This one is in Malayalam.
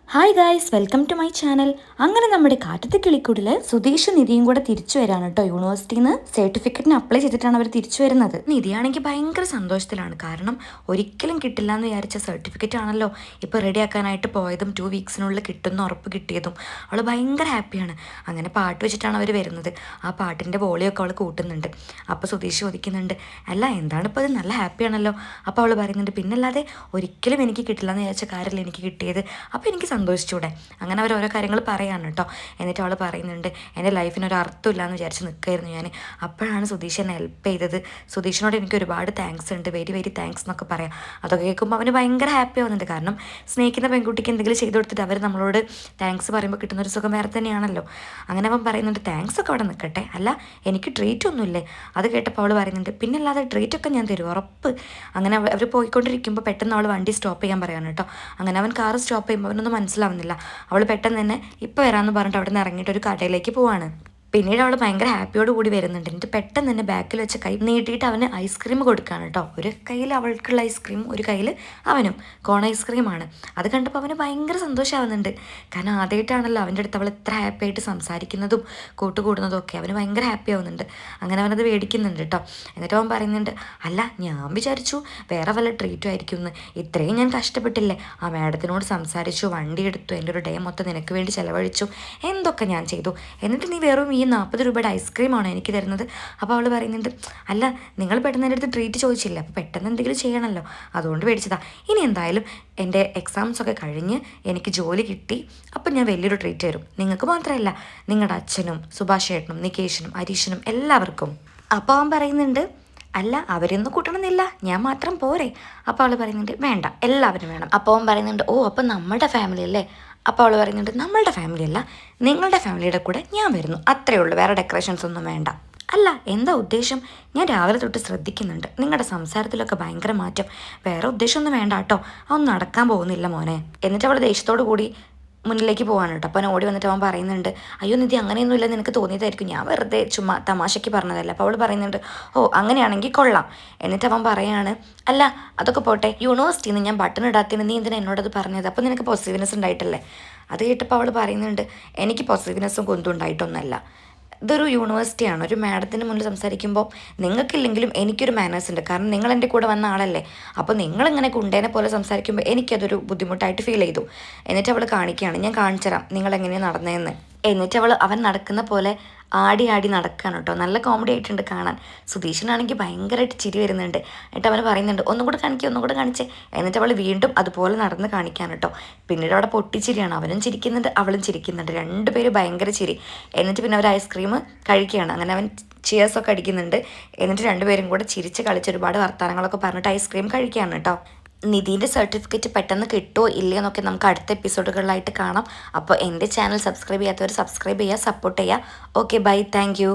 Hi guys, welcome to my channel. അങ്ങനെ നമ്മുടെ കാറ്റത്തെ കിളിക്കൂടിൽ സുധീഷ് നിധിയും കൂടെ തിരിച്ചു വരാണ് കേട്ടോ. യൂണിവേഴ്സിറ്റിയിൽ നിന്ന് സർട്ടിഫിക്കറ്റിന് അപ്ലൈ ചെയ്തിട്ടാണ് അവർ തിരിച്ചു വരുന്നത്. നിധിയാണെങ്കിൽ ഭയങ്കര സന്തോഷത്തിലാണ്. കാരണം ഒരിക്കലും കിട്ടില്ല എന്ന് വിചാരിച്ച സർട്ടിഫിക്കറ്റ് ആണല്ലോ ഇപ്പോൾ റെഡിയാക്കാനായിട്ട് പോയതും 2 വീക്സിനുള്ളിൽ കിട്ടുന്ന ഉറപ്പ് കിട്ടിയതും. അവൾ ഭയങ്കര ഹാപ്പിയാണ്. അങ്ങനെ പാട്ട് വെച്ചിട്ടാണ് അവർ വരുന്നത്. ആ പാട്ടിൻ്റെ വോളിയൊക്കെ അവൾ കൂട്ടുന്നുണ്ട്. അപ്പോൾ സുധീഷ് ചോദിക്കുന്നുണ്ട്, അല്ല എന്താണ് ഇപ്പോൾ അത്, നല്ല ഹാപ്പിയാണല്ലോ. അപ്പോൾ അവൾ പറയുന്നുണ്ട്, പിന്നല്ലാതെ ഒരിക്കലും എനിക്ക് കിട്ടില്ല എന്ന് വിചാരിച്ച കാര്യമല്ല എനിക്ക് കിട്ടിയത്. അപ്പോൾ എനിക്ക് സന്തോഷിച്ചൂടെ. അങ്ങനെ അവർ ഓരോ കാര്യങ്ങൾ പറയാണ് കേട്ടോ. എന്നിട്ട് അവൾ പറയുന്നുണ്ട്, എൻ്റെ ലൈഫിനൊരു അർത്ഥമില്ല എന്ന് വിചാരിച്ച് നിൽക്കായിരുന്നു ഞാൻ. അപ്പോഴാണ് സുധീഷ് എന്നെ ഹെൽപ്പ് ചെയ്തത്. സുധീഷിനോട് എനിക്ക് ഒരുപാട് താങ്ക്സ് ഉണ്ട്, വെരി വെരി താങ്ക്സ് എന്നൊക്കെ പറയാം. അതൊക്കെ കേൾക്കുമ്പോൾ അവന് ഭയങ്കര ഹാപ്പി ആവുന്നുണ്ട്. കാരണം സ്നേഹിക്കുന്ന പെൺകുട്ടിക്ക് എന്തെങ്കിലും ചെയ്തു കൊടുത്തിട്ട് അവർ നമ്മളോട് താങ്ക്സ് പറയുമ്പോൾ കിട്ടുന്നൊരു സുഖം വേറെ തന്നെയാണല്ലോ. അങ്ങനെ അവൻ പറയുന്നുണ്ട്, താങ്ക്സ് ഒക്കെ അവിടെ നിൽക്കട്ടെ, അല്ല എനിക്ക് ട്രീറ്റ് ഒന്നുമില്ലേ. അത് കേട്ടപ്പോൾ അവൾ പറയുന്നുണ്ട്, പിന്നല്ലാതെ ട്രീറ്റൊക്കെ ഞാൻ തരും, ഉറപ്പ്. അങ്ങനെ അവർ പോയിക്കൊണ്ടിരിക്കുമ്പോൾ പെട്ടെന്ന് അവൾ വണ്ടി സ്റ്റോപ്പ് ചെയ്യാൻ പറയാണ് കേട്ടോ. അങ്ങനെ അവൻ കാറ് സ്റ്റോപ്പ് ചെയ്യുമ്പോൾ അവനൊന്നും മനസ്സിലാവുന്നില്ല. അവൾ പെട്ടെന്ന് തന്നെ ഇപ്പോൾ വരാമെന്ന് പറഞ്ഞിട്ട് അവിടെ നിന്ന് ഇറങ്ങിയിട്ട് ഒരു കടയിലേക്ക് പോവാണ്. പിന്നീട് അവൾ ഭയങ്കര ഹാപ്പിയോട് കൂടി വരുന്നുണ്ട്. എന്നിട്ട് പെട്ടെന്ന് തന്നെ ബാക്കിൽ വെച്ച കൈ നീട്ടിയിട്ട് അവന് ഐസ്ക്രീം കൊടുക്കുകയാണ് കേട്ടോ. ഒരു കയ്യിൽ അവൾക്കുള്ള ഐസ്ക്രീം, ഒരു കയ്യിൽ അവനും. കോൺ ഐസ്ക്രീമാണ്. അത് കണ്ടപ്പോൾ അവന് ഭയങ്കര സന്തോഷമാവുന്നുണ്ട്. കാരണം ആദ്യമായിട്ടാണല്ലോ അവൻ്റെ അടുത്ത് അവൾ ഇത്ര ഹാപ്പി ആയിട്ട് സംസാരിക്കുന്നതും കൂട്ടുകൂടുന്നതും ഒക്കെ. അവന് ഭയങ്കര ഹാപ്പി ആവുന്നുണ്ട്. അങ്ങനെ അവനത് മേടിക്കുന്നുണ്ട് കേട്ടോ. എന്നിട്ട് അവൻ പറയുന്നുണ്ട്, അല്ല ഞാൻ വിചാരിച്ചു വേറെ വല്ല ട്രീറ്റും ആയിരിക്കും എന്ന്. ഇത്രയും ഞാൻ കഷ്ടപ്പെട്ടില്ലേ, ആ മാഡത്തിനോട് സംസാരിച്ചു, വണ്ടി എടുത്തു, എൻ്റെ ഒരു ഡേ മൊത്തം നിനക്ക് വേണ്ടി ചിലവഴിച്ചു, എന്തൊക്കെ ഞാൻ ചെയ്തു, എന്നിട്ട് നീ വെറും ഈ 40 രൂപയുടെ ഐസ്ക്രീമാണോ എനിക്ക് തരുന്നത്. അപ്പോൾ അവൾ പറയുന്നുണ്ട്, അല്ല നിങ്ങൾ പെട്ടെന്ന് എൻ്റെ അടുത്ത് ട്രീറ്റ് ചോദിച്ചില്ല, അപ്പോൾ പെട്ടെന്ന് എന്തെങ്കിലും ചെയ്യണമല്ലോ, അതുകൊണ്ട് മേടിച്ചതാ. ഇനി എന്തായാലും എൻ്റെ എക്സാംസൊക്കെ കഴിഞ്ഞ് എനിക്ക് ജോലി കിട്ടി, അപ്പം ഞാൻ വലിയൊരു ട്രീറ്റ് തരും. നിങ്ങൾക്ക് മാത്രമല്ല, നിങ്ങളുടെ അച്ഛനും സുഭാഷ് ഏട്ടനും നികേഷിനും ഹരീഷിനും എല്ലാവർക്കും. അപ്പോൾ അവൻ പറയുന്നുണ്ട്, അല്ല അവരൊന്നും കൂട്ടണമെന്നില്ല, ഞാൻ മാത്രം പോരെ. അപ്പോൾ അവൾ പറയുന്നുണ്ട്, വേണ്ട എല്ലാവരും വേണം. അപ്പോൾ അവൻ പറയുന്നുണ്ട്, ഓ അപ്പം നമ്മുടെ ഫാമിലി അല്ലേ. അപ്പോൾ അവൾ പറയുന്നുണ്ട്, നമ്മളുടെ ഫാമിലി അല്ല, നിങ്ങളുടെ ഫാമിലിയുടെ കൂടെ ഞാൻ വരുന്നു, അത്രയേ ഉള്ളൂ, വേറെ ഡെക്കറേഷൻസ് ഒന്നും വേണ്ട. അല്ല എന്താ ഉദ്ദേശം, ഞാൻ രാവിലെ തൊട്ട് ശ്രദ്ധിക്കുന്നുണ്ട് നിങ്ങളുടെ സംസാരത്തിലൊക്കെ ഭയങ്കര മാറ്റം, വേറെ ഉദ്ദേശമൊന്നും വേണ്ട കേട്ടോ, അതൊന്നും നടക്കാൻ പോകുന്നില്ല മോനെ. എന്നിട്ട് അവൾ ദേഷ്യത്തോടു കൂടി മുന്നിലേക്ക് പോകാണ് കേട്ടോ. അപ്പോൾ അവൻ ഓടി വന്നിട്ട് അവൻ പറയുന്നുണ്ട്, അയ്യോ നിധി അങ്ങനെയൊന്നുമില്ല, നിനക്ക് തോന്നിയതായിരിക്കും, ഞാൻ വെറുതെ ചുമ്മാ തമാശയ്ക്ക് പറഞ്ഞതല്ല. അപ്പോൾ അവൾ പറയുന്നുണ്ട്, ഓ അങ്ങനെയാണെങ്കിൽ കൊള്ളാം. എന്നിട്ട് അവൻ പറയാണ്, അല്ല അതൊക്കെ പോട്ടെ, യൂണിവേഴ്സിറ്റിയിൽ നിന്ന് ഞാൻ ബട്ടൺ ഇടാത്തിന് നീ എന്തിനാ എന്നോടത് പറഞ്ഞത്, അപ്പോൾ നിനക്ക് പോസിറ്റീവ്നെസ് ഉണ്ടായിട്ടല്ലേ. അത് കേട്ടപ്പോൾ അവൾ പറയുന്നുണ്ട്, എനിക്ക് പോസിറ്റീവ്നെസ്സും കൊന്തും ഉണ്ടായിട്ടൊന്നുമല്ല, ഇതൊരു യൂണിവേഴ്സിറ്റിയാണ്, ഒരു മാഡത്തിന് മുന്നിൽ സംസാരിക്കുമ്പോൾ നിങ്ങൾക്കില്ലെങ്കിലും എനിക്കൊരു മാനേഴ്സ് ഉണ്ട്. കാരണം നിങ്ങൾ എൻ്റെ കൂടെ വന്ന ആളല്ലേ. അപ്പോൾ നിങ്ങളിങ്ങനെ കുണ്ടേനെ പോലെ സംസാരിക്കുമ്പോൾ എനിക്കതൊരു ബുദ്ധിമുട്ടായിട്ട് ഫീൽ ചെയ്തു. എന്നിട്ട് അവൾ കാണിക്കുകയാണ്, ഞാൻ കാണിച്ചു തരാം നിങ്ങളെങ്ങനെയാണ് നടന്നതെന്ന്. എന്നിട്ട് അവൻ നടക്കുന്ന പോലെ ആടി ആടി നടക്കുകയാണ് കേട്ടോ. നല്ല കോമഡി ആയിട്ടുണ്ട് കാണാൻ. സുധീഷിനാണെങ്കിൽ ഭയങ്കരമായിട്ട് ചിരി വരുന്നുണ്ട്. എന്നിട്ട് അവന് പറയുന്നുണ്ട്, ഒന്നും കൂടെ കാണിക്കുക, ഒന്നും കൂടെ കാണിച്ചേ. എന്നിട്ട് അവൾ വീണ്ടും അതുപോലെ നടന്ന് കാണിക്കാൻ കേട്ടോ. പിന്നീട് അവിടെ പൊട്ടിച്ചിരിയാണ്. അവനും ചിരിക്കുന്നുണ്ട്, അവളും ചിരിക്കുന്നുണ്ട്, രണ്ടുപേരും ഭയങ്കര ചിരി. എന്നിട്ട് പിന്നെ അവർ ഐസ്ക്രീം കഴിക്കുകയാണ്. അങ്ങനെ അവൻ ചിയേഴ്സൊക്കെ അടിക്കുന്നുണ്ട്. എന്നിട്ട് രണ്ടുപേരും കൂടെ ചിരിച്ച് കളിച്ച് ഒരുപാട് വർത്തമാനങ്ങളൊക്കെ പറഞ്ഞിട്ട് ഐസ്ക്രീം കഴിക്കുകയാണ് കേട്ടോ. നിധീൻ്റെ സർട്ടിഫിക്കറ്റ് പെട്ടെന്ന് കിട്ടുമോ ഇല്ലയോ എന്നൊക്കെ നമുക്ക് അടുത്ത എപ്പിസോഡുകളിലായിട്ട് കാണാം. അപ്പോൾ എൻ്റെ ചാനൽ സബ്സ്ക്രൈബ് ചെയ്യാത്തവർ സബ്സ്ക്രൈബ് ചെയ്യുക, സപ്പോർട്ട് ചെയ്യുക. Okay bye, thank you.